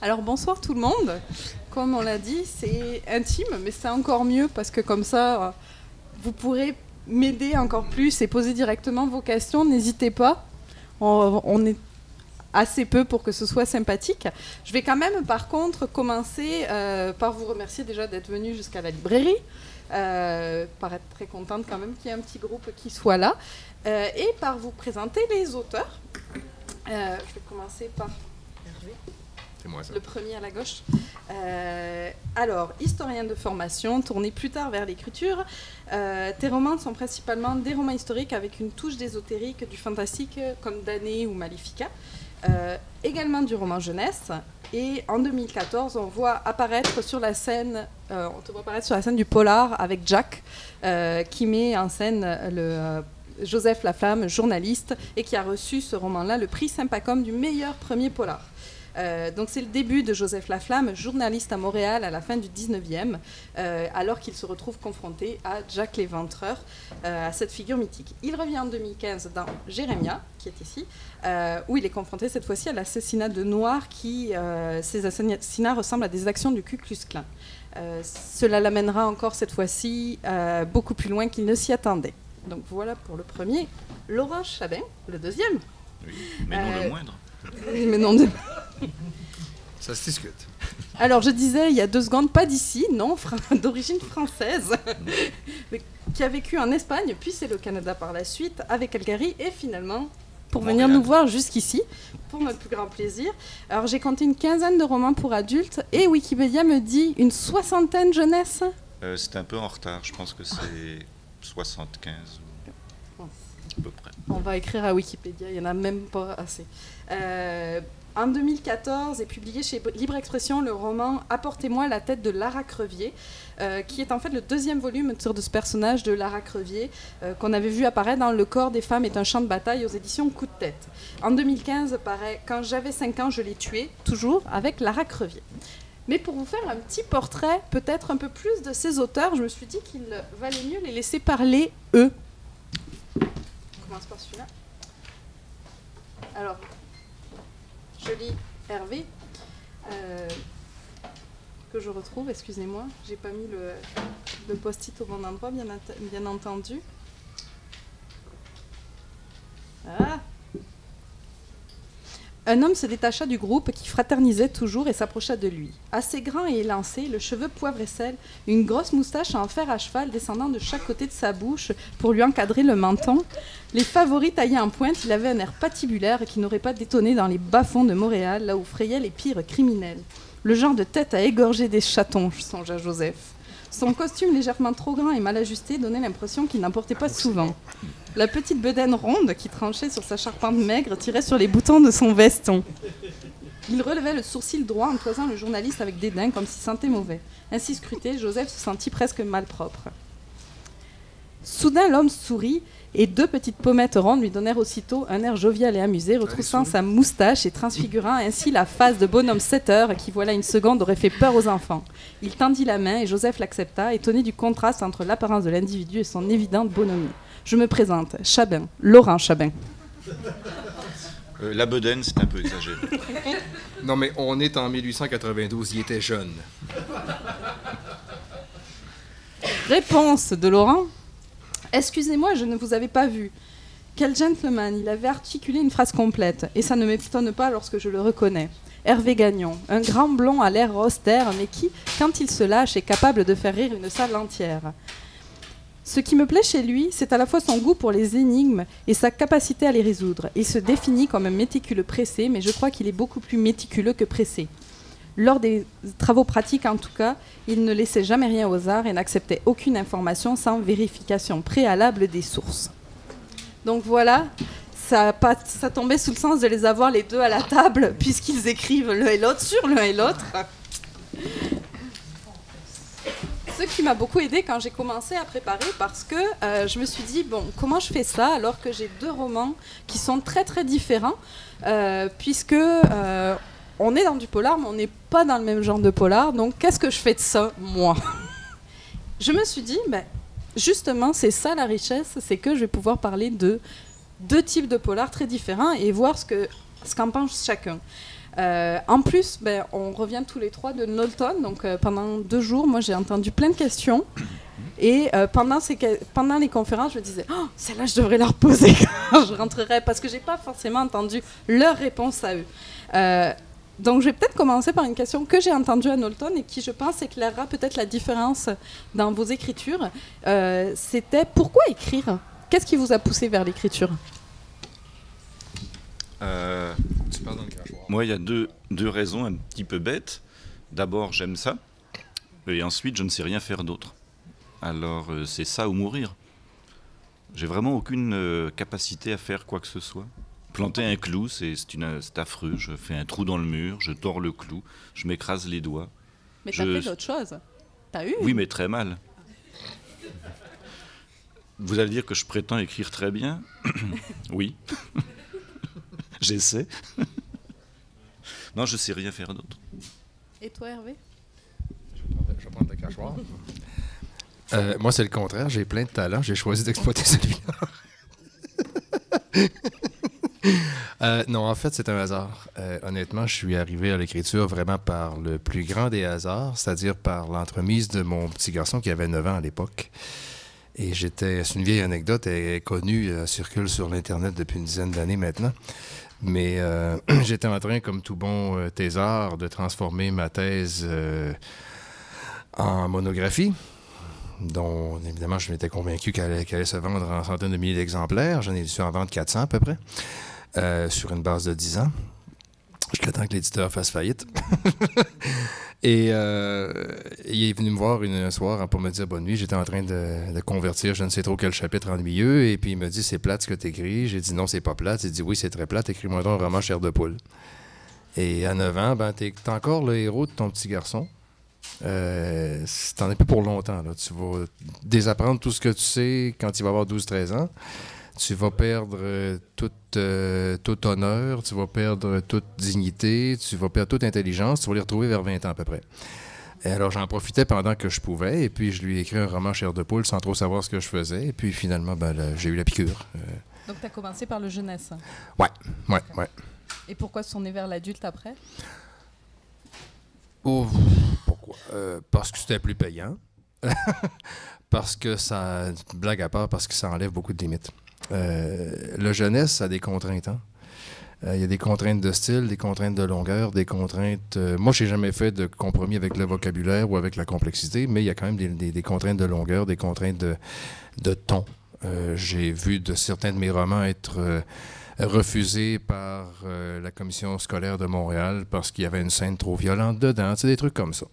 Alors bonsoir tout le monde. Comme on l'a dit, c'est intime, mais c'est encore mieux parce que comme ça, vous pourrez m'aider encore plus et poser directement vos questions. N'hésitez pas. On est assez peu pour que ce soit sympathique. Je vais quand même, par contre, commencer par vous remercier déjà d'être venu jusqu'à la librairie. Par être très contente quand même qu'il y ait un petit groupe qui soit là. Et par vous présenter les auteurs. Je vais commencer par Hervé. C'est moi, ça. Le premier à la gauche. Alors, historien de formation, tourné plus tard vers l'écriture, tes romans sont principalement des romans historiques avec une touche d'ésotérique, du fantastique comme Danae ou Maléfica, également du roman jeunesse. Et en 2014, on voit apparaître sur la scène, on te voit apparaître sur la scène du polar avec Jack, qui met en scène Joseph Laflamme, journaliste, et qui a reçu ce roman-là le prix Sympacom du meilleur premier polar. Donc c'est le début de Joseph Laflamme, journaliste à Montréal à la fin du 19e, alors qu'il se retrouve confronté à Jack l'Éventreur, à cette figure mythique. Il revient en 2015 dans Jérémia, qui est ici, où il est confronté cette fois-ci à l'assassinat de Noirs, ces assassinats ressemblent à des actions du Ku Klux Klan. Cela l'amènera encore cette fois-ci beaucoup plus loin qu'il ne s'y attendait. Donc voilà pour le premier. Laurent Chabin, le deuxième. Oui, mais non le moindre. Mais non de... Ça se discute. Alors, je disais il y a 2 secondes, pas d'ici, non, d'origine française, qui a vécu en Espagne, puis c'est le Canada par la suite, avec Calgary, et finalement, pour venir nous voir jusqu'ici, pour notre plus grand plaisir. Alors, j'ai compté une 15aine de romans pour adultes, et Wikipédia me dit une 60aine jeunesse. C'est un peu en retard, je pense que c'est 75 à peu près. On va écrire à Wikipédia, il n'y en a même pas assez. En 2014 est publié chez Libre Expression le roman « Apportez-moi la tête de Lara Crevier », qui est en fait le 2e volume de ce personnage de Lara Crevier qu'on avait vu apparaître dans Le corps des femmes est un champ de bataille aux éditions Coup de tête. En 2015 paraît « Quand j'avais 5 ans, je l'ai tué », toujours avec Lara Crevier. Mais pour vous faire un petit portrait, peut-être un peu plus de ces auteurs, je me suis dit qu'il valait mieux les laisser parler eux. On commence par celui-là. Alors, je lis Hervé, que je retrouve, excusez-moi, j'ai pas mis le post-it au bon endroit, bien entendu. Ah. Un homme se détacha du groupe qui fraternisait toujours et s'approcha de lui. Assez grand et élancé, le cheveu poivre et sel, une grosse moustache en fer à cheval descendant de chaque côté de sa bouche pour lui encadrer le menton. Les favoris taillés en pointe, il avait un air patibulaire qui n'aurait pas détonné dans les bas-fonds de Montréal, là où frayaient les pires criminels. Le genre de tête à égorger des chatons, songea Joseph. Son costume légèrement trop grand et mal ajusté donnait l'impression qu'il n'en portait pas souvent. La petite bedaine ronde qui tranchait sur sa charpente maigre tirait sur les boutons de son veston. Il relevait le sourcil droit en toisant le journaliste avec dédain comme s'il sentait mauvais. Ainsi scruté, Joseph se sentit presque malpropre. Soudain, l'homme sourit et 2 petites pommettes rondes lui donnèrent aussitôt un air jovial et amusé, retroussant sa moustache et transfigurant ainsi la face de bonhomme 7 heures qui, voilà une seconde, aurait fait peur aux enfants. Il tendit la main et Joseph l'accepta, étonné du contraste entre l'apparence de l'individu et son évidente bonhomie. Je me présente, Chabin, Laurent Chabin. La bedaine, c'est un peu exagéré. Non, mais on est en 1892, il était jeune. Réponse de Laurent. Excusez-moi, je ne vous avais pas vu. Quel gentleman, il avait articulé une phrase complète, et ça ne m'étonne pas lorsque je le reconnais. Hervé Gagnon, un grand blond à l'air austère, mais qui, quand il se lâche, est capable de faire rire une salle entière. Ce qui me plaît chez lui, c'est à la fois son goût pour les énigmes et sa capacité à les résoudre. Il se définit comme un méticuleux pressé, mais je crois qu'il est beaucoup plus méticuleux que pressé. Lors des travaux pratiques, en tout cas, il ne laissait jamais rien au hasard et n'acceptait aucune information sans vérification préalable des sources. Donc voilà, ça tombait sous le sens de les avoir les 2 à la table, puisqu'ils écrivent l'un et l'autre sur l'un et l'autre. Ce qui m'a beaucoup aidé quand j'ai commencé à préparer, parce que je me suis dit, bon, comment je fais ça alors que j'ai 2 romans qui sont très très différents, puisque on est dans du polar, mais on n'est pas dans le même genre de polar, donc qu'est-ce que je fais de ça, moi? Je me suis dit, justement, c'est ça la richesse, c'est que je vais pouvoir parler de 2 types de polars très différents et voir ce qu'en pense chacun. En plus, on revient tous les 3 de Knowlton, donc pendant 2 jours, moi j'ai entendu plein de questions. Et pendant les conférences, je me disais, celle-là, je devrais leur poser quand je rentrerai, parce que je n'ai pas forcément entendu leur réponse à eux. Donc, je vais peut-être commencer par une question que j'ai entendue à Knowlton et qui, je pense, éclairera peut-être la différence dans vos écritures. C'était pourquoi écrire? Qu'est-ce qui vous a poussé vers l'écriture? Tu parles dans le crachoir. Moi, il y a deux raisons un petit peu bêtes. D'abord, j'aime ça. Et ensuite, je ne sais rien faire d'autre. Alors, c'est ça ou mourir. J'ai vraiment aucune capacité à faire quoi que ce soit. Planter un clou, c'est affreux. Je fais un trou dans le mur, je tords le clou, je m'écrase les doigts. Mais t'as fait d'autres choses. T'as eu? Oui, mais très mal. Vous allez dire que je prétends écrire très bien? Oui. J'essaie. Non, je sais rien faire d'autre. Et toi, Hervé? Je vais prendre le crachoir. Moi, c'est le contraire. J'ai plein de talents. J'ai choisi d'exploiter celui-là. Non, en fait, c'est un hasard. Honnêtement, je suis arrivé à l'écriture vraiment par le plus grand des hasards, c'est-à-dire par l'entremise de mon petit garçon qui avait 9 ans à l'époque. Et c'est une vieille anecdote, elle est connue, elle circule sur l'Internet depuis une dizaine d'années maintenant. Mais j'étais en train, comme tout bon thésard, de transformer ma thèse en monographie, dont, évidemment, je m'étais convaincu qu'elle allait se vendre en centaines de milliers d'exemplaires. J'en ai dû en vendre 400 à peu près, sur une base de 10 ans, jusqu'à temps que l'éditeur fasse faillite. Et il est venu me voir un soir pour me dire bonne nuit. J'étais en train de convertir je ne sais trop quel chapitre ennuyeux. Et puis il me dit, c'est plate ce que tu écris. J'ai dit non, c'est pas plate. Il dit oui, c'est très plate. Écris-moi donc un roman Chair de poule. Et à 9 ans, t'es encore le héros de ton petit garçon. T'en es plus pour longtemps. Là. Tu vas désapprendre tout ce que tu sais quand il va avoir 12-13 ans. Tu vas perdre tout honneur, tu vas perdre toute dignité, tu vas perdre toute intelligence, tu vas les retrouver vers 20 ans à peu près. Et alors j'en profitais pendant que je pouvais, et puis je lui ai écrit un roman Chair de poule sans trop savoir ce que je faisais, et puis finalement, j'ai eu la piqûre. Donc tu as commencé par le jeunesse. Ouais. Et pourquoi se tourner vers l'adulte après? Oh, pourquoi? Parce que c'était plus payant. Parce que ça, blague à part, parce que ça enlève beaucoup de limites. La jeunesse, ça a des contraintes. Il y a des contraintes de style, des contraintes de longueur, des contraintes... moi, je n'ai jamais fait de compromis avec le vocabulaire ou avec la complexité, mais il y a quand même des contraintes de longueur, des contraintes de ton. J'ai vu certains de mes romans être refusés par la commission scolaire de Montréal parce qu'il y avait une scène trop violente dedans. C'est des trucs comme ça.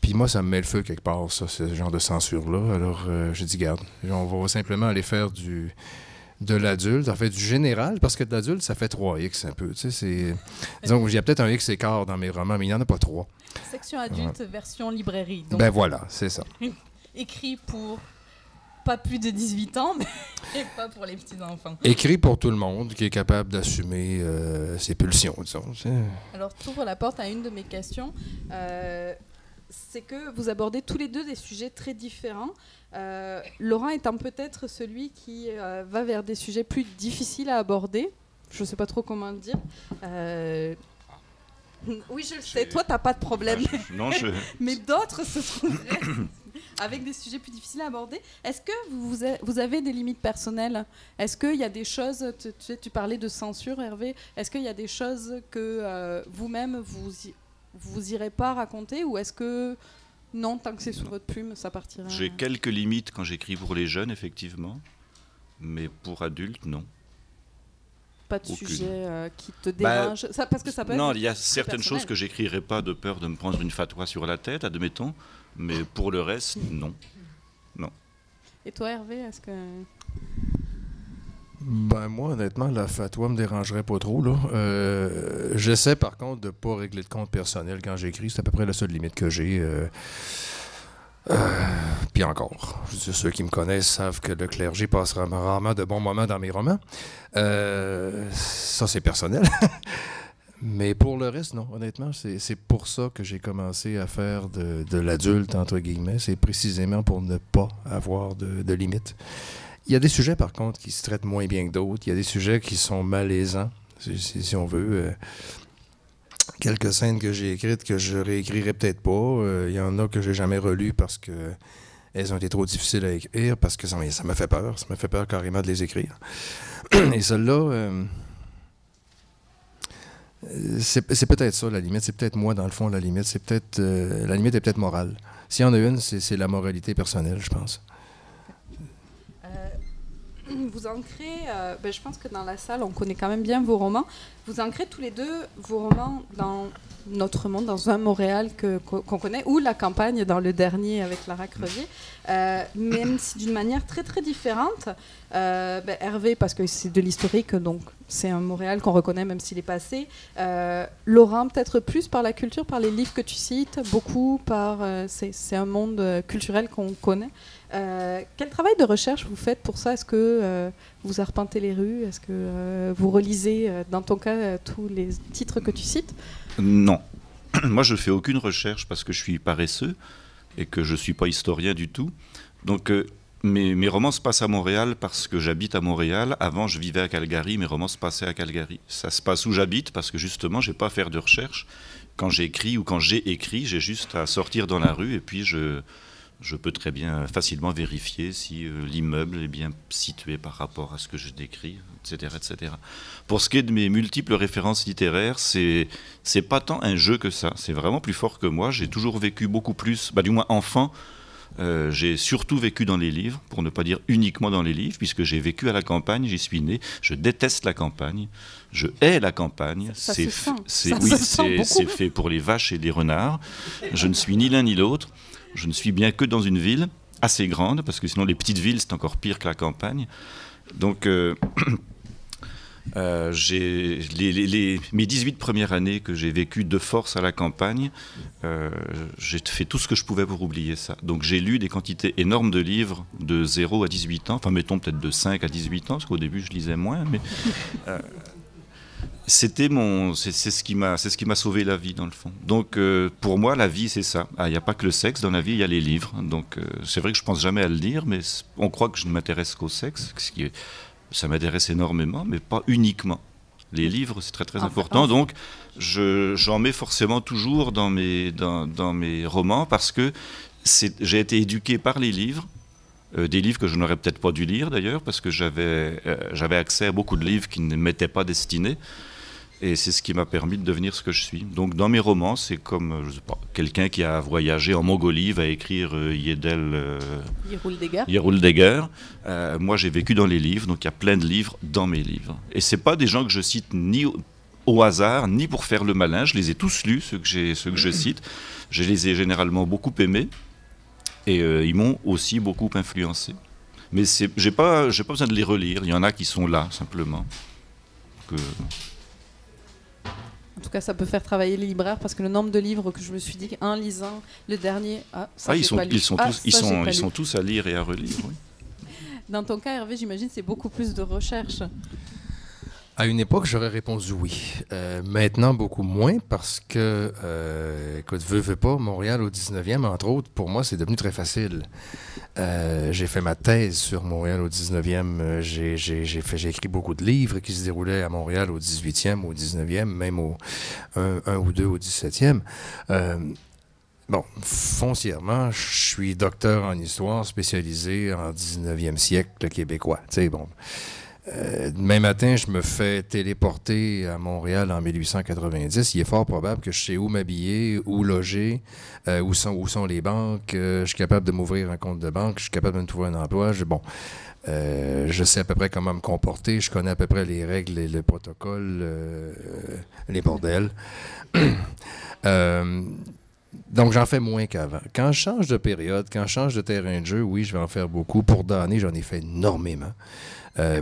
Puis moi, ça me met le feu quelque part, ça, ce genre de censure-là. Alors, j'ai dit, garde, on va simplement aller faire de l'adulte, en fait, du général, parce que de l'adulte, ça fait 3X un peu. Tu sais, disons, il y a peut-être un X écart dans mes romans, mais il n'y en a pas 3. Section adulte, version librairie. Donc, voilà, c'est ça. Écrit pour pas plus de 18 ans, mais pas pour les petits-enfants. Écrit pour tout le monde qui est capable d'assumer ses pulsions, disons. Alors, tu ouvres la porte à une de mes questions. C'est que vous abordez tous les deux des sujets très différents. Laurent étant peut-être celui qui va vers des sujets plus difficiles à aborder. Je ne sais pas trop comment le dire. Oui, je le sais. Toi, tu n'as pas de problème. Mais d'autres se trouveraient avec des sujets plus difficiles à aborder. Est-ce que vous avez des limites personnelles? Est-ce qu'il y a des choses... Tu parlais de censure, Hervé. Est-ce qu'il y a des choses que vous-même, vous irez pas raconter, ou est-ce que non, tant que c'est sous votre plume, ça partira? J'ai quelques limites quand j'écris pour les jeunes, effectivement, mais pour adultes, non. Pas de sujet qui te dérange parce que ça peut non, il y a certaines choses que j'écrirai pas de peur de me prendre une fatwa sur la tête, admettons, mais pour le reste, non. Et toi, Hervé, est-ce que... moi, honnêtement, la fatwa me dérangerait pas trop. Là. J'essaie, par contre, de ne pas régler de compte personnel quand j'écris. C'est à peu près la seule limite que j'ai. Puis encore, ceux qui me connaissent savent que le clergé passera rarement de bons moments dans mes romans. Ça, c'est personnel. Mais pour le reste, non. Honnêtement, c'est pour ça que j'ai commencé à faire de l'adulte, entre guillemets. C'est précisément pour ne pas avoir de limites. Il y a des sujets, par contre, qui se traitent moins bien que d'autres. Il y a des sujets qui sont malaisants, si on veut. Quelques scènes que j'ai écrites que je réécrirai peut-être pas. Il y en a que j'ai jamais relues parce que elles ont été trop difficiles à écrire, parce que ça m'a fait peur. Ça m'a fait peur carrément de les écrire. Et celle-là, c'est peut-être ça, la limite. C'est peut-être moi, dans le fond, la limite. C'est peut-être la limite est peut-être morale. S'il y en a une, c'est la moralité personnelle, je pense. Vous ancrez, je pense que dans la salle, on connaît quand même bien vos romans. Vous ancrez tous les deux vos romans dans notre monde, dans un Montréal qu'on connaît, ou la campagne dans le dernier avec Lara Crevier, même si d'une manière très très différente. Hervé, parce que c'est de l'historique, donc c'est un Montréal qu'on reconnaît même s'il est passé. Laurent, peut-être plus par la culture, par les livres que tu cites, beaucoup par... c'est un monde culturel qu'on connaît. Quel travail de recherche vous faites pour ça? Est-ce que vous arpentez les rues? Est-ce que vous relisez, dans ton cas, tous les titres que tu cites? Non. Moi, je ne fais aucune recherche parce que je suis paresseux et que je ne suis pas historien du tout. Donc, mes romans se passent à Montréal parce que j'habite à Montréal. Avant, je vivais à Calgary. Mes romans se passaient à Calgary. Ça se passe où j'habite parce que, justement, je n'ai pas à faire de recherche. Quand j'écris ou quand j'ai écrit, j'ai juste à sortir dans la rue et puis je peux très bien facilement vérifier si l'immeuble est bien situé par rapport à ce que je décris, etc., etc. Pour ce qui est de mes multiples références littéraires, c'est pas tant un jeu que ça. C'est vraiment plus fort que moi. J'ai toujours vécu beaucoup plus, du moins enfant, j'ai surtout vécu dans les livres, pour ne pas dire uniquement dans les livres, puisque j'ai vécu à la campagne, j'y suis né. Je déteste la campagne. Je hais la campagne. C'est fait pour les vaches et les renards. Je ne suis ni l'un ni l'autre. Je ne suis bien que dans une ville assez grande, parce que sinon les petites villes, c'est encore pire que la campagne. Donc, mes 18 premières années que j'ai vécues de force à la campagne, j'ai fait tout ce que je pouvais pour oublier ça. Donc j'ai lu des quantités énormes de livres de 0 à 18 ans, enfin mettons peut-être de 5 à 18 ans, parce qu'au début je lisais moins, mais... c'est ce qui m'a sauvé la vie dans le fond. Donc pour moi la vie c'est ça. Il n'y a pas que le sexe dans la vie, il y a les livres. Donc c'est vrai que je pense jamais à le lire, mais on croit que je ne m'intéresse qu'au sexe, ça m'intéresse énormément, mais pas uniquement. Les livres c'est très très important. Donc j'en mets forcément toujours dans mes romans parce que j'ai été éduqué par les livres. Des livres que je n'aurais peut-être pas dû lire d'ailleurs, parce que j'avais accès à beaucoup de livres qui ne m'étaient pas destinés, et c'est ce qui m'a permis de devenir ce que je suis. Donc dans mes romans, c'est comme, je sais pas, quelqu'un qui a voyagé en Mongolie va écrire Yeruldegger. Moi j'ai vécu dans les livres, donc il y a plein de livres dans mes livres. Et c'est pas des gens que je cite ni au hasard, ni pour faire le malin, je les ai tous lus, ceux que je cite, je les ai généralement beaucoup aimés. Et ils m'ont aussi beaucoup influencé. Mais j'ai pas besoin de les relire. Il y en a qui sont là, simplement. En tout cas, ça peut faire travailler les libraires, parce que le nombre de livres que je me suis dit, en lisant le dernier... ils sont tous à lire et à relire. Oui. Dans ton cas, Hervé, j'imagine c'est beaucoup plus de recherche. À une époque, j'aurais répondu oui. Maintenant, beaucoup moins, parce que, écoute, veux pas, Montréal au 19e, entre autres, pour moi, c'est devenu très facile. J'ai fait ma thèse sur Montréal au 19e. J'ai écrit beaucoup de livres qui se déroulaient à Montréal au 18e, au 19e, même un ou deux au 17e. Bon, foncièrement, je suis docteur en histoire spécialisé en 19e siècle québécois. Tu sais, bon... demain matin, je me fais téléporter à Montréal en 1890. Il est fort probable que je sais où m'habiller, où loger, où sont les banques. Je suis capable de m'ouvrir un compte de banque. Je suis capable de me trouver un emploi. Je sais à peu près comment me comporter. Je connais à peu près les règles et le protocole, les bordels. Donc, j'en fais moins qu'avant. Quand je change de période, quand je change de terrain de jeu, oui, je vais en faire beaucoup. Pour Dany, j'en ai fait énormément.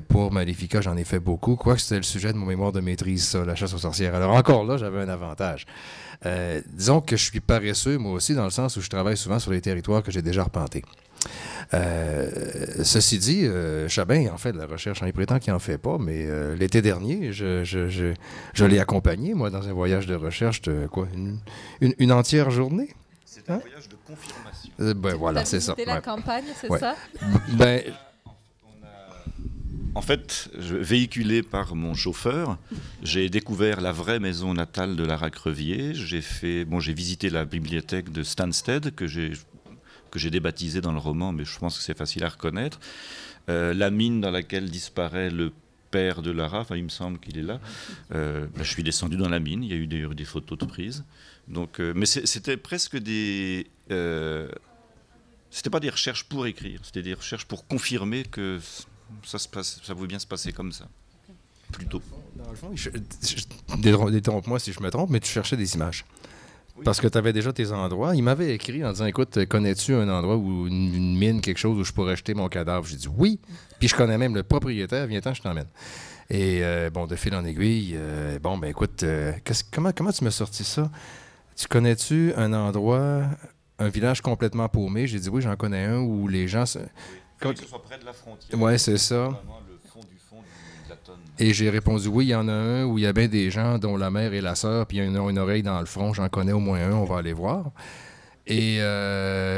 Pour Maléfica, j'en ai fait beaucoup. Quoique c'était le sujet de mon mémoire de maîtrise, ça, la chasse aux sorcières. Alors encore là, j'avais un avantage. Disons que je suis paresseux, moi aussi, dans le sens où je travaille souvent sur les territoires que j'ai déjà arpentés. Ceci dit, Chabin en fait de la recherche, il prétend qu'il n'en fait pas, mais l'été dernier, je l'ai accompagné, moi, dans un voyage de recherche de quoi, une entière journée. C'est un voyage de confirmation. Voilà, c'est ça. C'était la campagne, c'est ça? En fait, véhiculé par mon chauffeur, j'ai découvert la vraie maison natale de Lara Crevier. J'ai visité la bibliothèque de Stansted, que j'ai débaptisée dans le roman, mais je pense que c'est facile à reconnaître. La mine dans laquelle disparaît le père de Lara, il me semble qu'il est là. Je suis descendu dans la mine, il y a eu des photos de prise. Donc, mais c'était presque des... c'était pas des recherches pour écrire, c'était des recherches pour confirmer que ça pouvait bien se passer comme ça. Plutôt. Dans le fond, détrompe-moi si je me trompe, mais tu cherchais des images. Oui. Parce que tu avais déjà tes endroits. Il m'avait écrit en disant, écoute, connais-tu un endroit où une mine, quelque chose où je pourrais jeter mon cadavre? J'ai dit oui. Puis je connais même le propriétaire, viens-t'en, je t'emmène. Et de fil en aiguille, écoute, comment tu m'as sorti ça? Tu connais-tu un endroit, un village complètement paumé? J'ai dit oui, j'en connais un où les gens... Que ce soit près de la frontière. Oui, c'est ça. Vraiment le fond de la tonne. Et j'ai répondu oui, il y en a un où il y a bien des gens dont la mère et la sœur, puis il y en a une oreille dans le front, j'en connais au moins un, on va aller voir. Et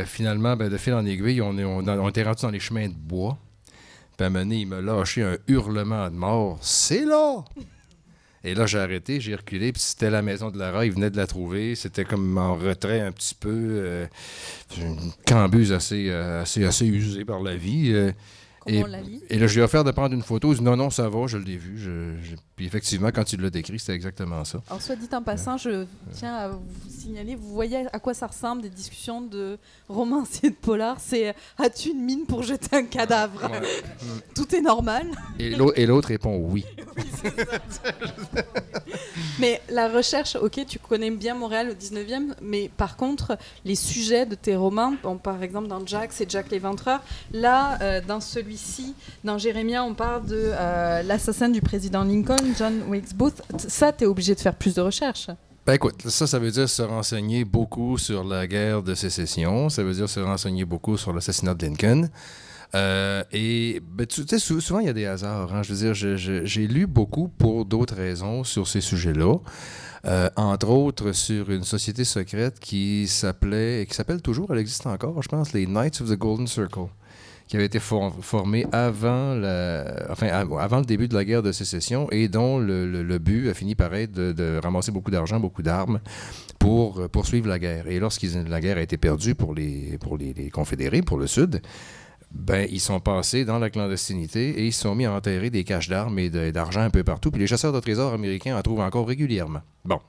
finalement, de fil en aiguille, on était rendu dans les chemins de bois. Puis à un moment donné, il m'a lâché un hurlement de mort. C'est là! Et là, j'ai arrêté, j'ai reculé, puis c'était la maison de Lara, il venait de la trouver. C'était comme en retrait un petit peu, une cambuse assez usée par la vie. On la lit. Et là, je lui ai offert de prendre une photo. Il dit non, ça va, je l'ai vu. Puis effectivement, quand tu l'as décrit, c'était exactement ça. Alors, soit dit en passant, je tiens à vous signaler, vous voyez à quoi ça ressemble des discussions de romanciers de polar. C'est as-tu une mine pour jeter un cadavre? Ouais. Tout est normal. Et l'autre répond oui. Oui, c'est ça. Mais la recherche, ok, tu connais bien Montréal au 19e, mais par contre, les sujets de tes romans, par exemple dans Jack, c'est Jack l'Éventreur. Là, dans celui-ci, dans Jérémia, on parle de l'assassin du président Lincoln, John Wilkes Booth. Ça, tu es obligé de faire plus de recherches. Ben écoute, ça veut dire se renseigner beaucoup sur la guerre de sécession, ça veut dire se renseigner beaucoup sur l'assassinat de Lincoln. Tu sais, souvent il y a des hasards. Hein? Je veux dire, j'ai lu beaucoup pour d'autres raisons sur ces sujets-là. Entre autres sur une société secrète qui s'appelle toujours, elle existe encore, je pense, les Knights of the Golden Circle, qui avait été formée avant le début de la guerre de sécession et dont le but a fini par être de ramasser beaucoup d'argent, beaucoup d'armes pour poursuivre la guerre. Et lorsque la guerre a été perdue pour les Confédérés, pour le Sud, ils sont passés dans la clandestinité et ils se sont mis à enterrer des caches d'armes et d'argent un peu partout. Puis les chasseurs de trésors américains en trouvent encore régulièrement. Bon.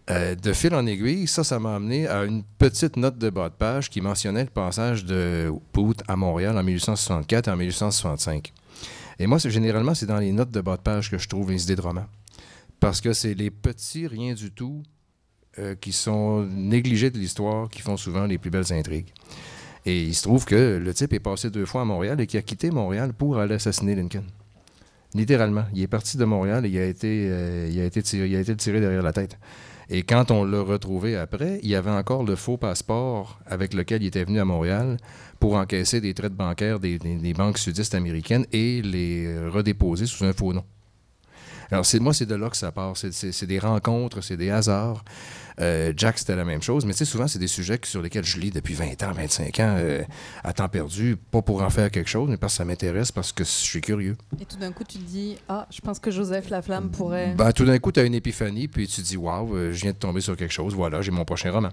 De fil en aiguille, ça m'a amené à une petite note de bas de page qui mentionnait le passage de Booth à Montréal en 1864 et en 1865. Et moi, généralement, c'est dans les notes de bas de page que je trouve les idées de romans. Parce que c'est les petits rien du tout qui sont négligés de l'histoire qui font souvent les plus belles intrigues. Et il se trouve que le type est passé 2 fois à Montréal et qu'il a quitté Montréal pour aller assassiner Lincoln. Littéralement. Il est parti de Montréal et il a été tiré derrière la tête. Et quand on l'a retrouvé après, il y avait encore le faux passeport avec lequel il était venu à Montréal pour encaisser des traites bancaires des banques sudistes américaines et les redéposer sous un faux nom. Alors, c'est de là que ça part. C'est des rencontres, c'est des hasards. Jack, c'était la même chose. Mais tu sais, souvent, c'est des sujets sur lesquels je lis depuis 20 ans, 25 ans, à temps perdu, pas pour en faire quelque chose, mais parce que ça m'intéresse, parce que je suis curieux. Et tout d'un coup, tu te dis, je pense que Joseph Laflamme pourrait... Tout d'un coup, tu as une épiphanie, puis tu te dis, waouh, je viens de tomber sur quelque chose, voilà, j'ai mon prochain roman.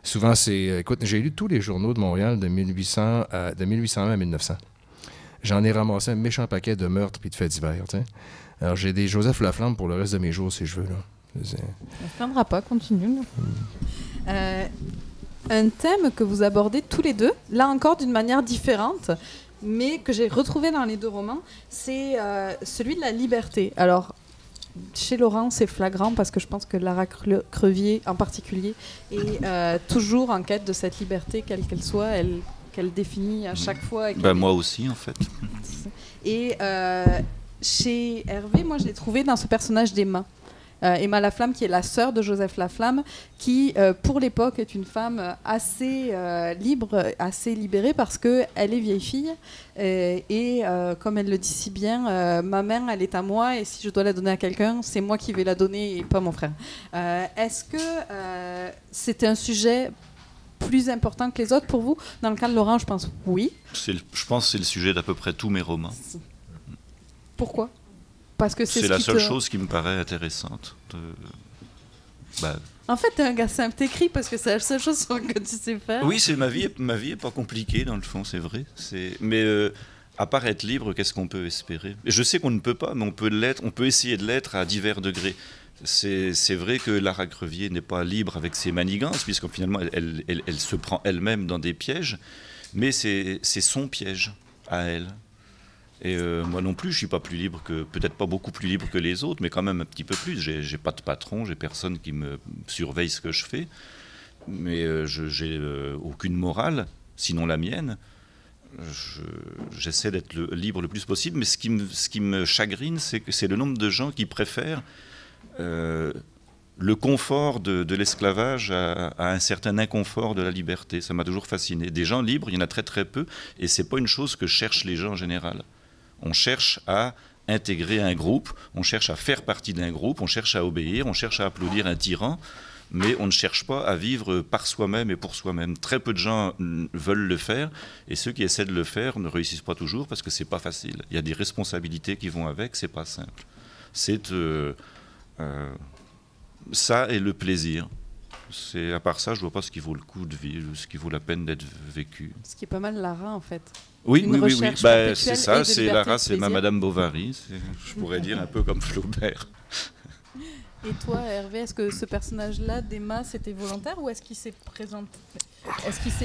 Souvent, écoute, j'ai lu tous les journaux de Montréal de 1801 à 1900. J'en ai ramassé un méchant paquet de meurtres et de faits divers, tu sais. Alors, j'ai des Joseph Laflamme pour le reste de mes jours, si je veux, là. On ne se plaindra pas, continue. Un thème que vous abordez tous les deux, là encore d'une manière différente, mais que j'ai retrouvé dans les 2 romans, c'est celui de la liberté. Alors, chez Laurent, c'est flagrant parce que je pense que Lara Crevier, en particulier, est toujours en quête de cette liberté, quelle qu'elle soit, qu'elle définit à chaque fois. Moi aussi, en fait. Et chez Hervé, moi, je l'ai trouvé dans ce personnage d'Emma. Emma Laflamme, qui est la sœur de Joseph Laflamme, qui, pour l'époque, est une femme assez libre, assez libérée, parce qu'elle est vieille fille. Et comme elle le dit si bien, ma mère, elle est à moi, et si je dois la donner à quelqu'un, c'est moi qui vais la donner, et pas mon frère. Est-ce que c'était un sujet plus important que les autres pour vous? Dans le cas de Laurent, je pense oui. Je pense que c'est le sujet d'à peu près tous mes romans. Pourquoi? Parce que c'est la seule chose qui me paraît intéressante. En fait, t'es un gars simple, t'écris parce que c'est la seule chose que tu sais faire. Oui, ma vie est pas compliquée dans le fond, c'est vrai. Mais à part être libre, qu'est-ce qu'on peut espérer? Je sais qu'on ne peut pas, mais on peut l'être. On peut essayer de l'être à divers degrés. C'est vrai que Lara Crevier n'est pas libre avec ses manigances, puisque finalement elle se prend elle-même dans des pièges, mais c'est son piège à elle. Et moi non plus, je suis pas plus libre peut-être pas beaucoup plus libre que les autres, mais quand même un petit peu plus. J'ai pas de patron, j'ai personne qui me surveille ce que je fais, mais j'ai aucune morale, sinon la mienne. J'essaie d'être libre le plus possible, mais ce qui me chagrine, c'est le nombre de gens qui préfèrent le confort de l'esclavage à un certain inconfort de la liberté. Ça m'a toujours fasciné. Des gens libres, il y en a très très peu, et c'est pas une chose que cherchent les gens en général. On cherche à intégrer un groupe, on cherche à faire partie d'un groupe, on cherche à obéir, on cherche à applaudir un tyran, mais on ne cherche pas à vivre par soi-même et pour soi-même. Très peu de gens veulent le faire, et ceux qui essaient de le faire ne réussissent pas toujours parce que c'est pas facile. Il y a des responsabilités qui vont avec, c'est pas simple. C'est ça et le plaisir. À part ça, je vois pas ce qui vaut le coup de vivre, ce qui vaut la peine d'être vécu. Ce qui est pas mal Lara, en fait. Oui. C'est ça, c'est Lara, c'est ma Madame Bovary. Je pourrais dire un peu comme Flaubert. Et toi, Hervé, est-ce que ce personnage-là d'Emma, c'était volontaire ou est-ce qu'il s'est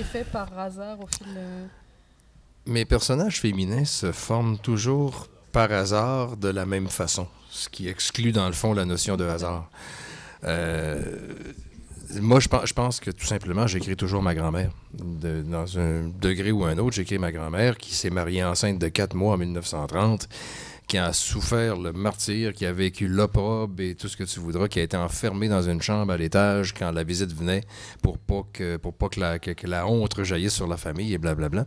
fait par hasard au fil Mes personnages féminins se forment toujours par hasard de la même façon, ce qui exclut dans le fond la notion de hasard. Moi, je pense que tout simplement, j'écris toujours ma grand-mère. Dans un degré ou un autre, j'écris ma grand-mère qui s'est mariée enceinte de 4 mois en 1930, qui a souffert le martyre, qui a vécu l'opprobre et tout ce que tu voudras, qui a été enfermée dans une chambre à l'étage quand la visite venait pour pas que la honte rejaillisse sur la famille et blablabla.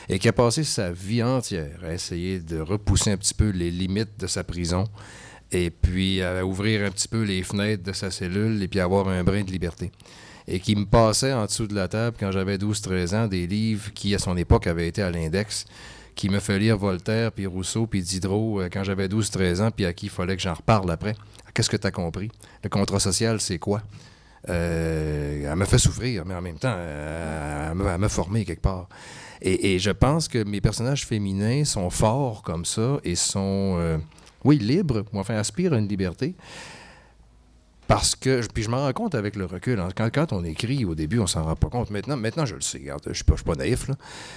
Et qui a passé sa vie entière à essayer de repousser un petit peu les limites de sa prison et puis à ouvrir un petit peu les fenêtres de sa cellule et puis avoir un brin de liberté. Et qui me passait en dessous de la table quand j'avais 12-13 ans des livres qui, à son époque, avaient été à l'index, qui me fait lire Voltaire, puis Rousseau, puis Diderot quand j'avais 12-13 ans, puis à qui il fallait que j'en reparle après. Qu'est-ce que tu as compris? Le contrat social, c'est quoi? Elle me fait souffrir, mais en même temps, elle me former quelque part. Et je pense que mes personnages féminins sont forts comme ça et sont... oui, libre, ou enfin aspire à une liberté, parce que, puis je m'en rends compte avec le recul, hein, quand on écrit, au début, on s'en rend pas compte. Maintenant je le sais, regarde, je suis pas naïf, là.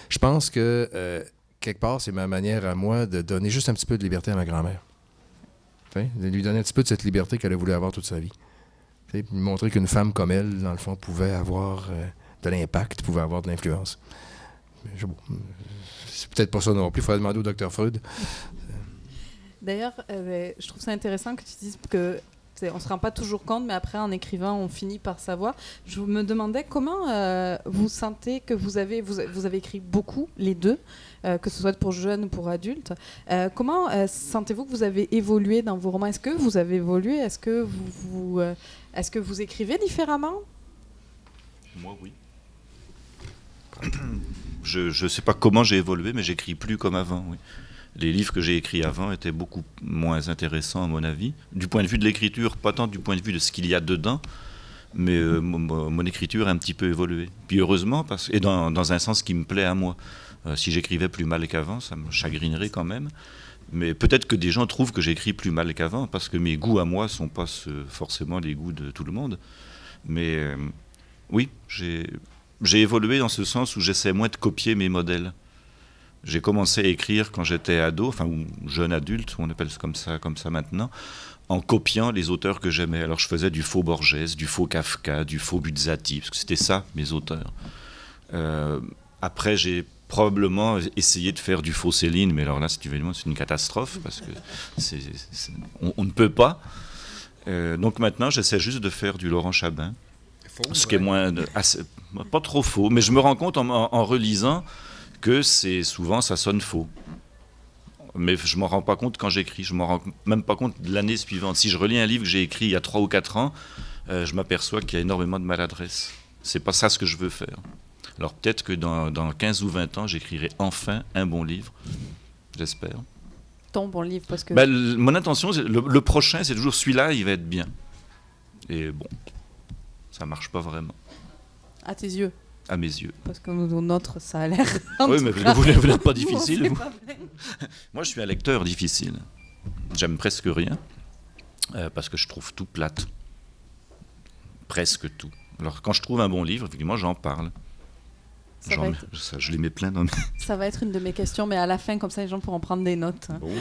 Je pense que, quelque part, c'est ma manière à moi de donner juste un petit peu de liberté à ma grand-mère. T'sais, de lui donner un petit peu de cette liberté qu'elle a voulu avoir toute sa vie. T'sais, lui montrer qu'une femme comme elle, dans le fond, pouvait avoir de l'impact, pouvait avoir de l'influence. C'est peut-être pas ça non plus, il faudrait demander au Dr Freud. D'ailleurs, je trouve ça intéressant que tu dises que on ne se rend pas toujours compte, mais après, en écrivant, on finit par savoir. Je me demandais comment vous sentez que vous avez écrit beaucoup, les deux, que ce soit pour jeunes ou pour adultes. Comment sentez-vous que vous avez évolué dans vos romans? Est-ce que vous avez évolué? Est-ce que vous écrivez différemment? Moi, oui. Je ne sais pas comment j'ai évolué, mais j'écris plus comme avant, oui. Les livres que j'ai écrits avant étaient beaucoup moins intéressants, à mon avis. Du point de vue de l'écriture, pas tant du point de vue de ce qu'il y a dedans, mais mon écriture a un petit peu évolué. Puis heureusement, et dans un sens qui me plaît à moi. Si j'écrivais plus mal qu'avant, ça me chagrinerait quand même. Mais peut-être que des gens trouvent que j'écris plus mal qu'avant, parce que mes goûts à moi ne sont pas forcément les goûts de tout le monde. Mais oui, j'ai évolué dans ce sens où j'essaie moins de copier mes modèles. J'ai commencé à écrire quand j'étais ado, enfin ou jeune adulte, on appelle ça comme ça maintenant, en copiant les auteurs que j'aimais. Alors je faisais du faux Borges, du faux Kafka, du faux Buzzati, parce que c'était ça mes auteurs. Après j'ai probablement essayé de faire du faux Céline, mais alors là c'est une catastrophe parce que on ne peut pas. Donc maintenant j'essaie juste de faire du Laurent Chabin, faux, ce qui est moins pas trop faux, mais je me rends compte en relisant que souvent ça sonne faux. Mais je ne m'en rends pas compte quand j'écris, je ne m'en rends même pas compte de l'année suivante. Si je relis un livre que j'ai écrit il y a 3 ou 4 ans, je m'aperçois qu'il y a énormément de maladresse. C'est pas ça ce que je veux faire. Alors peut-être que dans 15 ou 20 ans, j'écrirai enfin un bon livre, j'espère. ton bon livre parce que... Mon intention, le prochain, c'est toujours celui-là, il va être bien. Et bon, ça marche pas vraiment. À tes yeux? À mes yeux. Parce que notre, ça a l'air... Oui, mais vous n'êtes pas difficile, vous. Pas Moi, je suis un lecteur difficile. J'aime presque rien, parce que je trouve tout plate. Presque tout. Alors, quand je trouve un bon livre, effectivement, j'en parle. Je les mets plein dans mes... Ça va être une de mes questions, mais à la fin, comme ça, les gens pourront prendre des notes. Bon.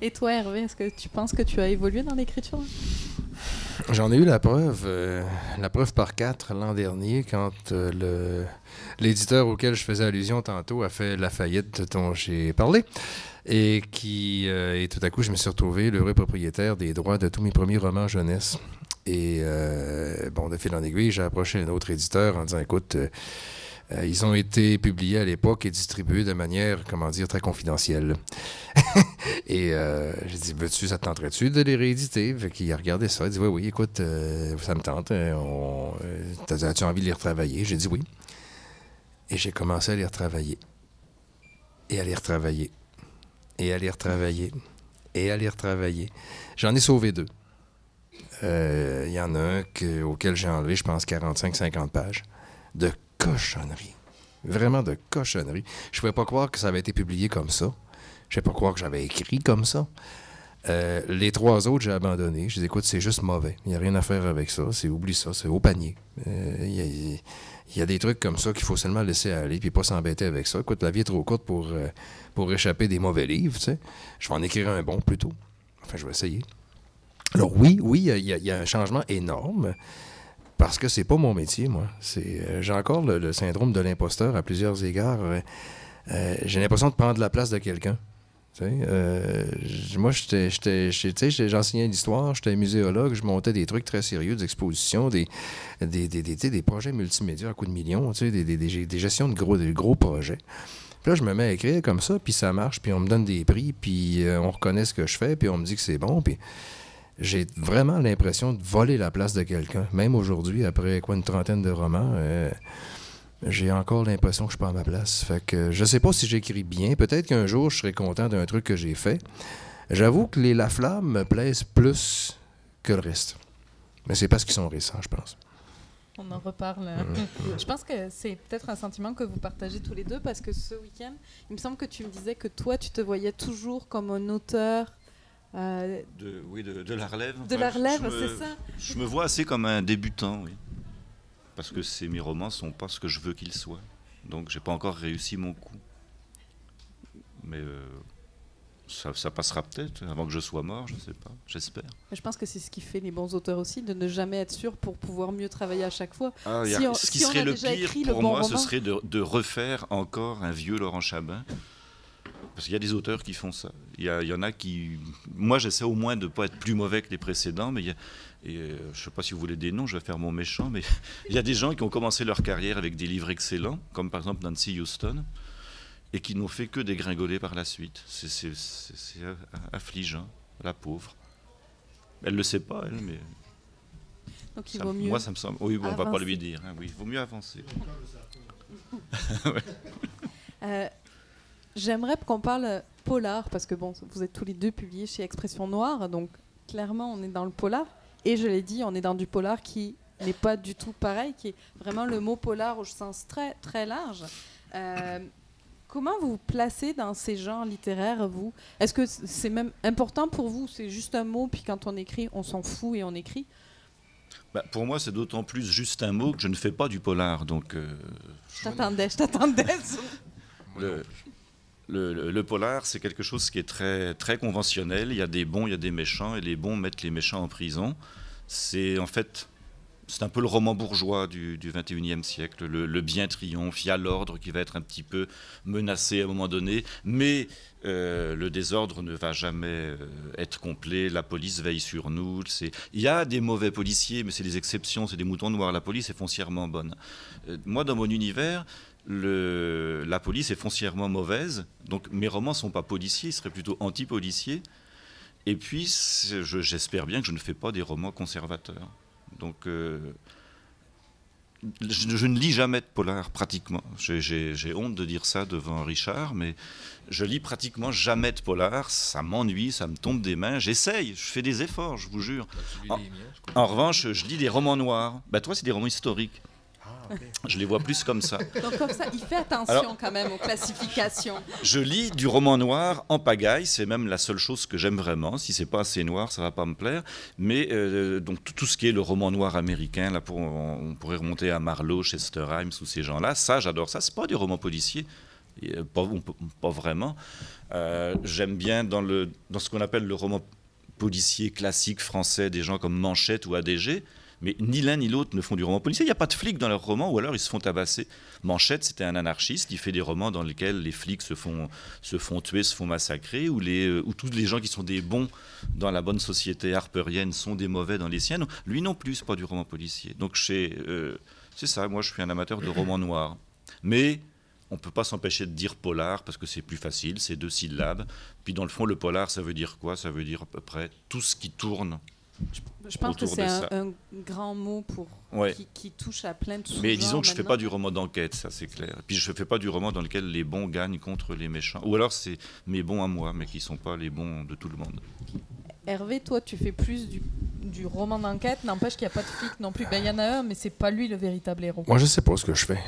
Et toi, Hervé, est-ce que tu penses que tu as évolué dans l'écriture? J'en ai eu la preuve par 4 l'an dernier, quand l'éditeur auquel je faisais allusion tantôt a fait la faillite dont j'ai parlé. Et tout à coup, je me suis retrouvé l'heureux propriétaire des droits de tous mes premiers romans jeunesse. Et de fil en aiguille, j'ai approché un autre éditeur en disant, écoute, ils ont été publiés à l'époque et distribués de manière, très confidentielle. Et j'ai dit, ça te tenterait-tu de les rééditer? Fait qu'il a regardé ça, il dit, oui, écoute, ça me tente. As-tu envie de les retravailler? J'ai dit oui. Et j'ai commencé à les retravailler. Et à les retravailler. Et à les retravailler. Et à les retravailler. J'en ai sauvé 2. Il y en a un auquel j'ai enlevé, je pense, 45-50 pages de cochonneries. Vraiment de cochonneries. Je ne pouvais pas croire que ça avait été publié comme ça. Je ne pouvais pas croire que j'avais écrit comme ça. Les 3 autres, j'ai abandonné. Je dis, écoute, c'est juste mauvais. Il n'y a rien à faire avec ça. Oublie ça, c'est au panier. Il y a des trucs comme ça qu'il faut seulement laisser aller puis pas s'embêter avec ça. Écoute, la vie est trop courte pour échapper des mauvais livres, tu sais. Je vais en écrire un bon plutôt. Enfin, je vais essayer. Alors oui, il y a un changement énorme parce que c'est pas mon métier, moi. J'ai encore le syndrome de l'imposteur à plusieurs égards. J'ai l'impression de prendre la place de quelqu'un. Moi, j'enseignais l'histoire, j'étais muséologue, je montais des trucs très sérieux, des expositions, des projets multimédia à coups de millions, des gestions de gros projets. Puis là, je me mets à écrire comme ça, puis ça marche, puis on me donne des prix, puis on reconnaît ce que je fais, puis on me dit que c'est bon, puis j'ai vraiment l'impression de voler la place de quelqu'un. Même aujourd'hui, après une trentaine de romans, j'ai encore l'impression que je suis pas à ma place. Fait que je sais pas si j'écris bien. Peut-être qu'un jour, je serai content d'un truc que j'ai fait. J'avoue que les La Flamme me plaisent plus que le reste. Mais c'est parce qu'ils sont récents, je pense. On en reparle. Je pense que c'est peut-être un sentiment que vous partagez tous les deux, parce que ce week-end, il me semble que tu me disais que toi, tu te voyais toujours comme un auteur... de la relève. De la relève, c'est ça. Je me vois assez comme un débutant, oui. Parce que mes romans ne sont pas ce que je veux qu'ils soient. Donc, j'ai pas encore réussi mon coup. Mais ça passera peut-être avant que je sois mort, je ne sais pas. J'espère. Je pense que c'est ce qui fait les bons auteurs aussi, de ne jamais être sûr pour pouvoir mieux travailler à chaque fois. Ce qui serait le pire pour moi, ce serait de refaire encore un vieux Laurent Chabin. Parce qu'il y a des auteurs qui font ça. Il y en a qui... Moi, j'essaie au moins de ne pas être plus mauvais que les précédents, mais je ne sais pas si vous voulez des noms, je vais faire mon méchant, mais il y a des gens qui ont commencé leur carrière avec des livres excellents, comme par exemple Nancy Houston, et qui n'ont fait que dégringoler par la suite. C'est affligeant, la pauvre. Elle ne le sait pas, elle, mais... Donc il vaut mieux... Moi, ça me semble... Oui, bon, on ne va pas lui dire. Hein, oui, il vaut mieux avancer. J'aimerais qu'on parle polar, parce que bon, vous êtes tous les deux publiés chez Expression Noire, donc clairement on est dans le polar, et je l'ai dit, on est dans du polar qui n'est pas du tout pareil, qui est vraiment le mot polar au sens très, très large. Comment vous vous placez dans ces genres littéraires, vous? Est-ce que c'est même important pour vous? C'est juste un mot, puis quand on écrit, on s'en fout et on écrit? Pour moi, c'est d'autant plus juste un mot que je ne fais pas du polar, donc... Je t'attendais. Le polar, c'est quelque chose qui est très, très conventionnel. Il y a des bons, il y a des méchants, et les bons mettent les méchants en prison. C'est un peu le roman bourgeois du XXIe siècle. Le bien triomphe, il y a l'ordre qui va être un petit peu menacé à un moment donné, mais le désordre ne va jamais être complet. La police veille sur nous. Il y a des mauvais policiers, mais c'est des exceptions, c'est des moutons noirs. La police est foncièrement bonne. Moi, dans mon univers... La police est foncièrement mauvaise, donc mes romans ne sont pas policiers, ils seraient plutôt anti-policiers. Et puis, j'espère bien que je ne fais pas des romans conservateurs. Donc, je ne lis jamais de polar, pratiquement. J'ai honte de dire ça devant Richard, mais je lis pratiquement jamais de polar. Ça m'ennuie, ça me tombe des mains. J'essaye, je fais des efforts, je vous jure. En revanche, je lis des romans noirs. Bah, toi, c'est des romans historiques. Je les vois plus comme ça. Donc comme ça, il fait attention quand même aux classifications. Je lis du roman noir en pagaille, c'est même la seule chose que j'aime vraiment. Si c'est pas assez noir, ça va pas me plaire. Mais donc tout ce qui est le roman noir américain, là on pourrait remonter à Marlowe, Chester Himes ou ces gens-là. Ça, j'adore ça. C'est pas du roman policier, pas vraiment. J'aime bien dans ce qu'on appelle le roman policier classique français, des gens comme Manchette ou ADG. Mais ni l'un ni l'autre ne font du roman policier. Il n'y a pas de flics dans leurs romans, ou alors ils se font tabasser. Manchette, c'était un anarchiste. Il fait des romans dans lesquels les flics se font tuer, se font massacrer, ou tous les gens qui sont des bons dans la bonne société harperienne sont des mauvais dans les siennes. Lui non plus, c'est pas du roman policier. Donc c'est ça, moi je suis un amateur de romans noirs. Mais on ne peut pas s'empêcher de dire polar, parce que c'est plus facile, c'est 2 syllabes. Puis dans le fond, le polar, ça veut dire quoi? Ça veut dire à peu près tout ce qui tourne. Je pense que c'est un grand mot qui touche à plein de sous-genres. Mais disons que je ne fais pas du roman d'enquête, ça c'est clair. Puis je ne fais pas du roman dans lequel les bons gagnent contre les méchants. Ou alors c'est mes bons à moi, mais qui ne sont pas les bons de tout le monde. Hervé, toi tu fais plus du roman d'enquête, n'empêche qu'il n'y a pas de flic non plus. Il y en a un, mais c'est pas lui le véritable héros. Moi, je sais pas ce que je fais.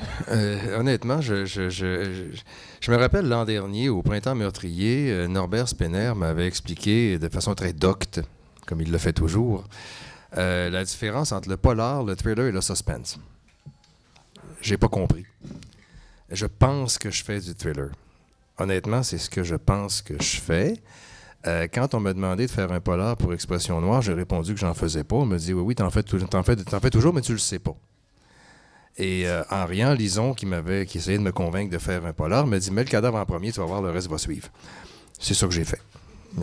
Honnêtement, je me rappelle l'an dernier, au Printemps meurtrier, Norbert Spener m'avait expliqué de façon très docte, comme il le fait toujours, la différence entre le polar, le thriller et le suspense. J'ai pas compris. Je pense que je fais du thriller. Honnêtement, c'est ce que je pense que je fais. Quand on m'a demandé de faire un polar pour Expression Noire, j'ai répondu que j'en faisais pas. On me dit oui, t'en fais toujours, mais tu le sais pas. Et Henrian Lison, qui essayait de me convaincre de faire un polar, m'a dit mets le cadavre en premier, tu vas voir, le reste va suivre. C'est ça que j'ai fait.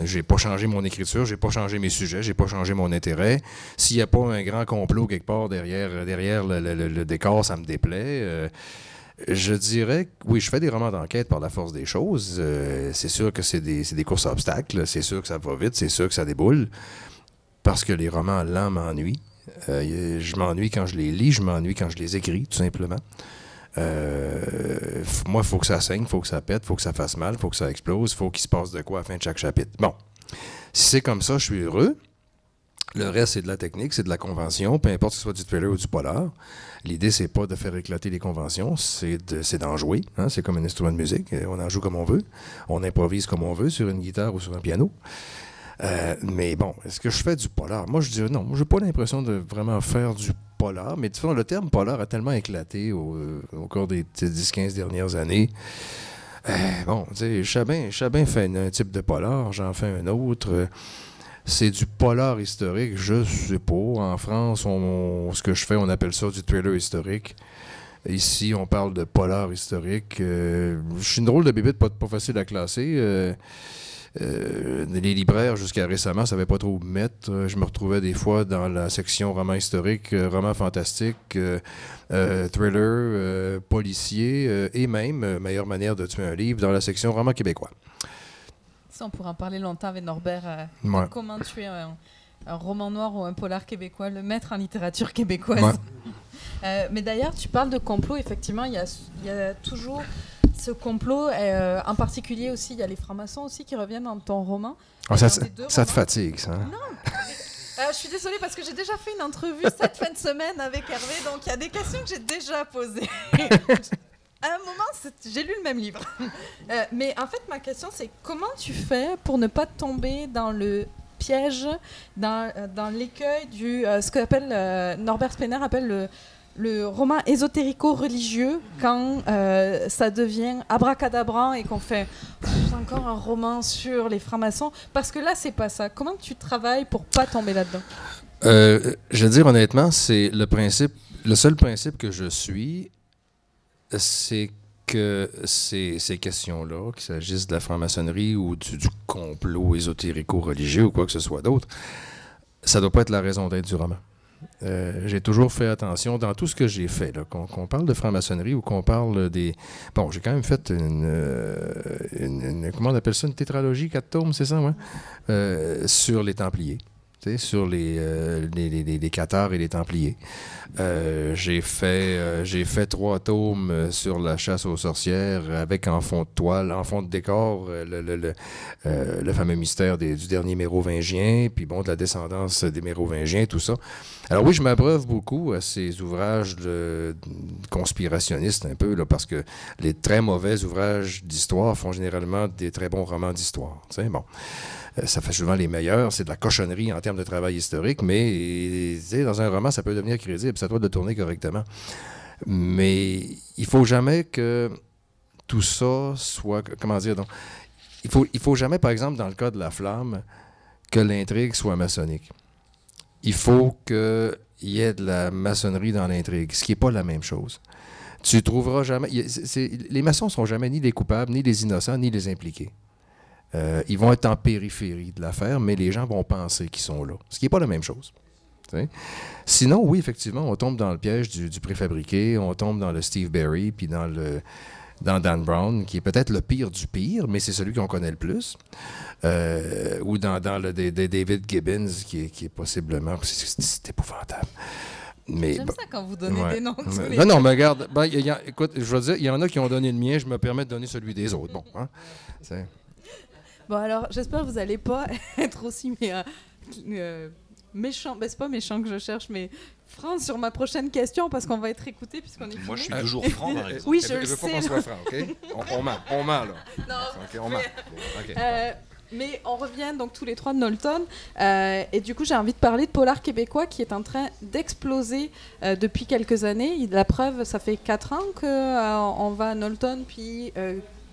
J'ai pas changé mon écriture, j'ai pas changé mes sujets, j'ai pas changé mon intérêt. S'il n'y a pas un grand complot quelque part derrière le décor, ça me déplaît. Je dirais que oui, je fais des romans d'enquête par la force des choses. C'est sûr que c'est des courses à obstacles, c'est sûr que ça va vite, c'est sûr que ça déboule. Parce que les romans lents m'ennuient. Je m'ennuie quand je les lis, je m'ennuie quand je les écris, tout simplement. Moi, il faut que ça saigne, il faut que ça pète, il faut que ça fasse mal, il faut que ça explose, il faut qu'il se passe de quoi à la fin de chaque chapitre. Bon, si c'est comme ça, je suis heureux. Le reste, c'est de la technique, c'est de la convention, peu importe que ce soit du thriller ou du polar. L'idée, c'est pas de faire éclater les conventions, c'est d'en jouer. Hein? C'est comme un instrument de musique, on en joue comme on veut, on improvise comme on veut sur une guitare ou sur un piano. Mais bon, est-ce que je fais du polar? Moi, je dirais non. Moi, j'ai pas l'impression de vraiment faire du polar. Mais de toute façon, le terme polar a tellement éclaté au cours des 10-15 dernières années. Bon, tu sais, Chabin fait un type de polar, j'en fais un autre. C'est du polar historique, je sais pas. En France, ce que je fais, on appelle ça du thriller historique. Ici, on parle de polar historique. Je suis une drôle de bébête, pas facile à classer. Les libraires, jusqu'à récemment, ne savaient pas trop où me mettre. Je me retrouvais des fois dans la section roman historique, roman fantastique, thriller, policier et même, meilleure manière de tuer un livre, dans la section roman québécois. Ça, on pourra en parler longtemps avec Norbert. Ouais. Comment tuer un roman noir ou un polar québécois, le maître en littérature québécoise. Ouais. Mais d'ailleurs, tu parles de complot. Effectivement, il y a toujours ce complot. En particulier aussi, il y a les francs-maçons aussi qui reviennent dans ton roman. Oh, ça te fatigue, ça? Non. Je suis désolée parce que j'ai déjà fait une entrevue cette fin de semaine avec Hervé, donc il y a des questions que j'ai déjà posées. À un moment, j'ai lu le même livre. Mais en fait, ma question, c'est comment tu fais pour ne pas tomber dans le piège, dans l'écueil du ce que Norbert Spener appelle le roman ésotérico-religieux, quand ça devient abracadabrant et qu'on fait encore un roman sur les francs-maçons, parce que là, c'est pas ça. Comment tu travailles pour pas tomber là-dedans? Je veux dire honnêtement, c'est le seul principe que je suis, c'est que ces questions-là, qu'il s'agisse de la franc-maçonnerie ou du complot ésotérico-religieux ou quoi que ce soit d'autre, ça ne doit pas être la raison d'être du roman. J'ai toujours fait attention dans tout ce que j'ai fait, là, qu'on parle de franc-maçonnerie ou qu'on parle des... Bon, j'ai quand même fait une comment on appelle ça, une tétralogie, 4 tomes, c'est ça, ouais? Sur les Templiers. sur les Cathares et les Templiers. J'ai fait 3 tomes sur la chasse aux sorcières avec en fond de toile, en fond de décor, le fameux mystère du dernier mérovingien, puis bon, de la descendance des mérovingiens, tout ça. Alors oui, je m'abreuve beaucoup à ces ouvrages conspirationnistes un peu, là, parce que les très mauvais ouvrages d'histoire font généralement des très bons romans d'histoire. Bon. Ça fait souvent les meilleurs. C'est de la cochonnerie en termes de travail historique, mais dans un roman, ça peut devenir crédible. Ça doit de tourner correctement. Mais il faut jamais que tout ça soit... Comment dire? Donc, il faut jamais, par exemple, dans le cas de La Flamme, que l'intrigue soit maçonnique. Il faut qu'il y ait de la maçonnerie dans l'intrigue, ce qui n'est pas la même chose. Tu trouveras jamais... les maçons ne sont jamais ni les coupables, ni les innocents, ni les impliqués. Ils vont être en périphérie de l'affaire, mais les gens vont penser qu'ils sont là, ce qui n'est pas la même chose. T'sais? Sinon, oui, effectivement, on tombe dans le piège du préfabriqué, on tombe dans le Steve Berry, puis dans Dan Brown, qui est peut-être le pire du pire, mais c'est celui qu'on connaît le plus. Ou dans le David Gibbons, qui est possiblement... C'est épouvantable. J'aime ça quand vous donnez des noms. Non, mais regarde, écoute, je veux dire, il y en a qui ont donné le mien, je me permets de donner celui des autres. Bon, hein? Bon, alors, j'espère que vous n'allez pas être aussi méchant. Ben, c'est pas méchant que je cherche, mais franc sur ma prochaine question, parce qu'on va être écouté puisqu'on est... Moi, je suis toujours franc, par exemple. Oui, je le sais. Je veux pas qu'on soit franc, OK? On ment, là. Non, OK, on ment. OK. Mais on revient donc tous les 3 de Knowlton. Et du coup, j'ai envie de parler de polar québécois qui est en train d'exploser depuis quelques années. La preuve, ça fait 4 ans qu'on va à Knowlton, puis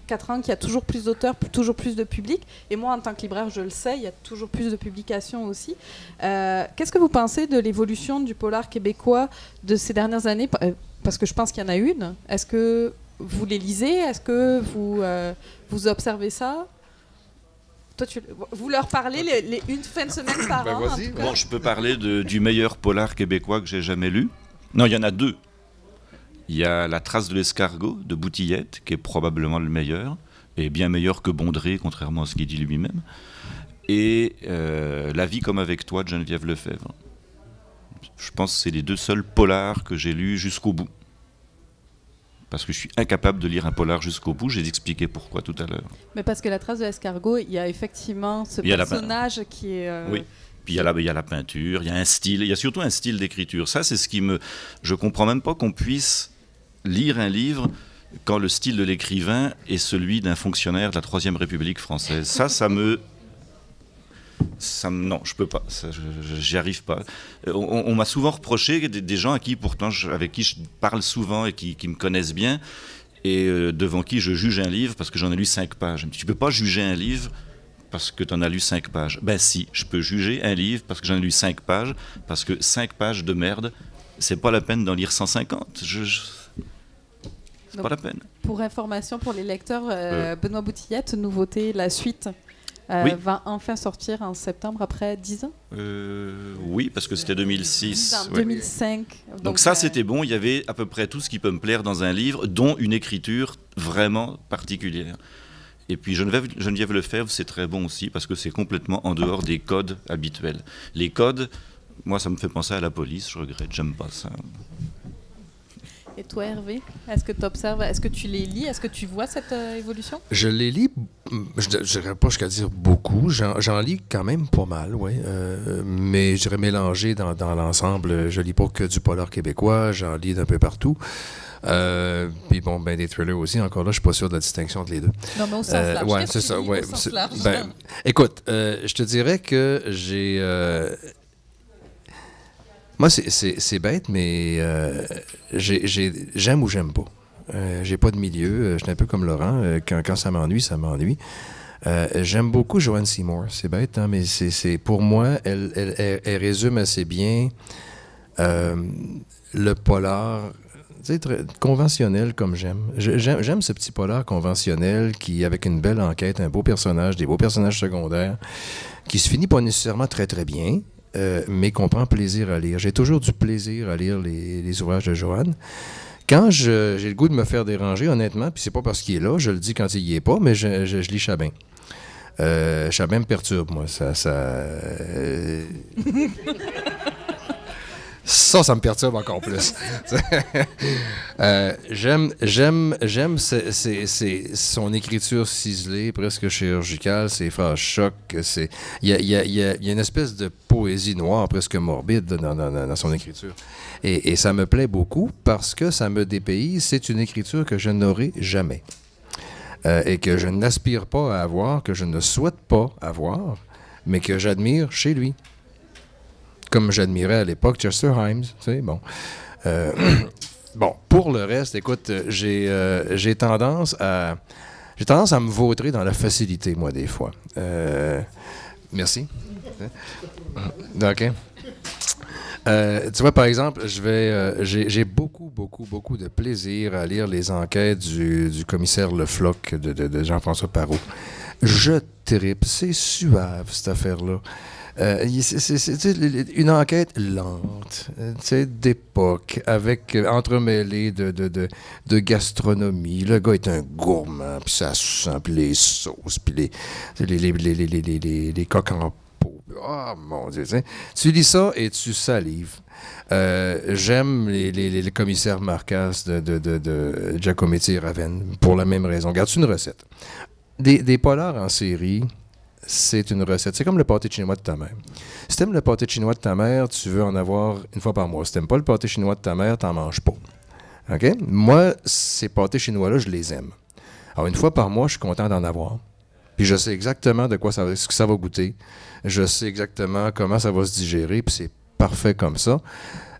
4 ans qu'il y a toujours plus d'auteurs, toujours plus de public. Et moi, en tant que libraire, je le sais, il y a toujours plus de publications aussi. Qu'est-ce que vous pensez de l'évolution du polar québécois de ces dernières années? Parce que je pense qu'il y en a une. Est-ce que vous les lisez? Est-ce que vous observez ça? Toi, vous leur parlez une fin de semaine par an, en tout cas. Bon, je peux parler du meilleur polar québécois que j'ai jamais lu. Non, il y en a 2. Il y a La Trace de l'escargot de Boutillette, qui est probablement le meilleur, et bien meilleur que Bondrée, contrairement à ce qu'il dit lui-même. Et La vie comme avec toi de Geneviève Lefebvre. Je pense que c'est les 2 seuls polars que j'ai lus jusqu'au bout. Parce que je suis incapable de lire un polar jusqu'au bout. J'ai expliqué pourquoi tout à l'heure. Mais parce que La Trace de l'escargot, il y a effectivement ce personnage qui est... Oui. Puis il y a la peinture, il y a un style, il y a surtout un style d'écriture. Ça, c'est ce qui me... Je comprends même pas qu'on puisse lire un livre quand le style de l'écrivain est celui d'un fonctionnaire de la Troisième République française. Ça me... non, je peux pas, j'y arrive pas. On m'a souvent reproché, des gens avec qui je parle souvent et qui me connaissent bien, et devant qui je juge un livre parce que j'en ai lu 5 pages. Tu peux pas juger un livre parce que tu en as lu 5 pages. Ben si, je peux juger un livre parce que j'en ai lu 5 pages, parce que 5 pages de merde, c'est pas la peine d'en lire 150. C'est pas la peine. Pour information pour les lecteurs, Benoît Boutillette, nouveauté, la suite va enfin sortir en septembre après 10 ans. Oui, parce que c'était 2006. En 2005. Donc ça, c'était bon. Il y avait à peu près tout ce qui peut me plaire dans un livre, dont une écriture vraiment particulière. Et puis Geneviève Lefebvre, c'est très bon aussi, parce que c'est complètement en dehors des codes habituels. Les codes, moi, ça me fait penser à la police. Je regrette, j'aime pas ça. Et toi, Hervé, est-ce que tu observes, est-ce que tu les lis, est-ce que tu vois cette évolution? Je les lis, je ne dirais pas jusqu'à dire beaucoup, j'en lis quand même pas mal, oui, mais je dirais mélangé dans l'ensemble. Je lis pas que du polar québécois, j'en lis d'un peu partout. Puis bon, ben des thrillers aussi, encore là, je suis pas sûr de la distinction entre les deux. Non, mais au sens large. Ouais, c'est ça, ouais. Ben, écoute, je te dirais que j'ai... Moi, c'est bête, mais j'aime ou j'aime pas. J'ai pas de milieu. Je suis un peu comme Laurent. Quand ça m'ennuie, ça m'ennuie. J'aime beaucoup Joanne Seymour. C'est bête, hein, mais pour moi, elle résume assez bien le polar, tu sais, conventionnel comme j'aime. J'aime ce petit polar conventionnel qui, avec une belle enquête, un beau personnage, des beaux personnages secondaires, qui se finit pas nécessairement très, très bien. Mais qu'on prend plaisir à lire. J'ai toujours du plaisir à lire les ouvrages de Joanne. Quand j'ai le goût de me faire déranger, honnêtement, puis c'est pas parce qu'il est là, je le dis quand il y est pas, mais je lis Chabin. Chabin me perturbe, moi. Ça me perturbe encore plus. J'aime son écriture ciselée, presque chirurgicale, ses phrases choc. Il y a une espèce de poésie noire, presque morbide dans son écriture. Et ça me plaît beaucoup parce que ça me dépayse. C'est une écriture que je n'aurai jamais. Et que je n'aspire pas à avoir, que je ne souhaite pas avoir, mais que j'admire chez lui. Comme j'admirais à l'époque Chester Himes, tu sais, bon. Bon, pour le reste, écoute, j'ai tendance à me vautrer dans la facilité, moi, des fois. Merci. OK. Tu vois, par exemple, j'ai beaucoup de plaisir à lire les enquêtes du commissaire Le Floch de Jean-François Parrot. Je tripe, c'est suave, cette affaire-là. C'est une enquête lente, d'époque, avec entremêlée de gastronomie. Le gars est un gourmand, puis ça sent, puis les sauces, puis les coques en pot. Oh mon Dieu, tu lis ça et tu salives. J'aime les commissaires Marcas de Giacometti et Ravenne pour la même raison. Garde-tu une recette? Des polars en série, c'est une recette. C'est comme le pâté chinois de ta mère. Si t'aimes le pâté chinois de ta mère, tu veux en avoir une fois par mois. Si t'aimes pas le pâté chinois de ta mère, t'en manges pas. OK? Moi, ces pâtés chinois-là, je les aime. Alors, une fois par mois, je suis content d'en avoir. Puis je sais exactement ce que ça va goûter. Je sais exactement comment ça va se digérer, puis c'est parfait comme ça.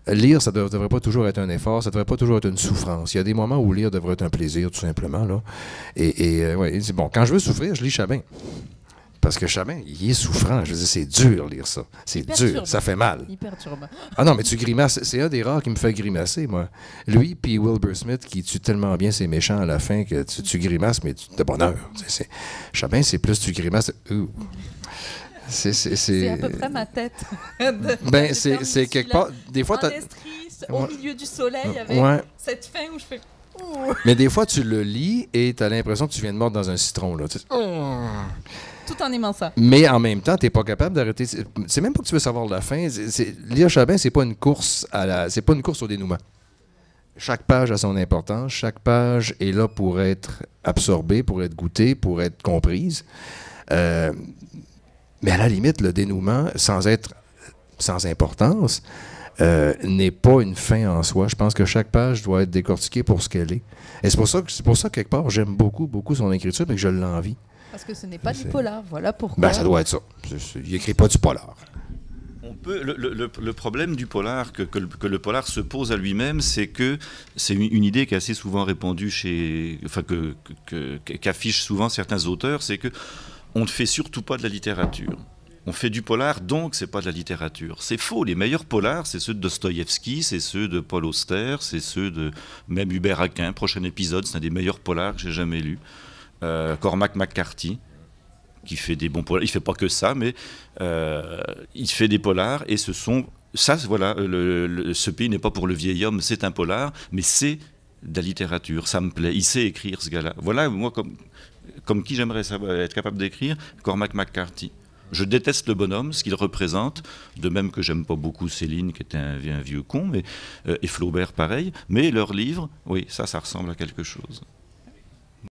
Lire, ça ne devrait pas toujours être un effort, ça ne devrait pas toujours être une souffrance. Il y a des moments où lire devrait être un plaisir, tout simplement. Là. Ouais, c'est bon. Quand je veux souffrir, je lis Chabin. Parce que Chabin, il est souffrant. Je veux dire, c'est dur lire ça. C'est dur, ça fait mal. Il perturbe. Ah non, mais tu grimaces. C'est un des rares qui me fait grimacer, moi. Lui puis Wilbur Smith qui tue tellement bien ses méchants à la fin que tu grimaces, mais de bonheur. Chabin, c'est plus tu grimaces. C'est à peu près ma tête. Ben, c'est quelque part. Des fois, au milieu du soleil, avec cette fin où je fais. Mais des fois, tu le lis et tu as l'impression que tu viens de mordre dans un citron. Là. Tout en aimant ça. Mais en même temps, tu n'es pas capable d'arrêter. C'est même pas que tu veux savoir la fin. Lire Chabin, c'est pas une course c'est pas une course au dénouement. Chaque page a son importance. Chaque page est là pour être absorbée, pour être goûtée, pour être comprise. Mais à la limite, le dénouement, sans être sans importance, n'est pas une fin en soi. Je pense que chaque page doit être décortiquée pour ce qu'elle est. Et c'est pour ça que quelque part, j'aime beaucoup son écriture, mais que je l'envie. Parce que ce n'est pas du polar, voilà pourquoi. Ben, ça doit être ça. Il n'écrit pas du polar. On peut, le problème du polar, que le polar se pose à lui-même, c'est que c'est une idée qui est assez souvent répandue qu'affichent souvent certains auteurs, c'est que on ne fait surtout pas de la littérature. On fait du polar, donc c'est pas de la littérature. C'est faux. Les meilleurs polars, c'est ceux de Dostoïevski, c'est ceux de Paul Auster, c'est ceux de même Hubert Aquin. Prochain épisode, c'est un des meilleurs polars que j'ai jamais lus. Cormac McCarthy, qui fait des bons polars. Il fait pas que ça, mais il fait des polars et ce pays n'est pas pour le vieil homme, c'est un polar, mais c'est de la littérature. Ça me plaît. Il sait écrire, ce gars-là. Voilà, moi, comme qui j'aimerais être capable d'écrire, Cormac McCarthy. Je déteste le bonhomme, ce qu'il représente, de même que j'aime pas beaucoup Céline, qui était un vieux con, et Flaubert pareil, mais leurs livres, oui, ça ressemble à quelque chose.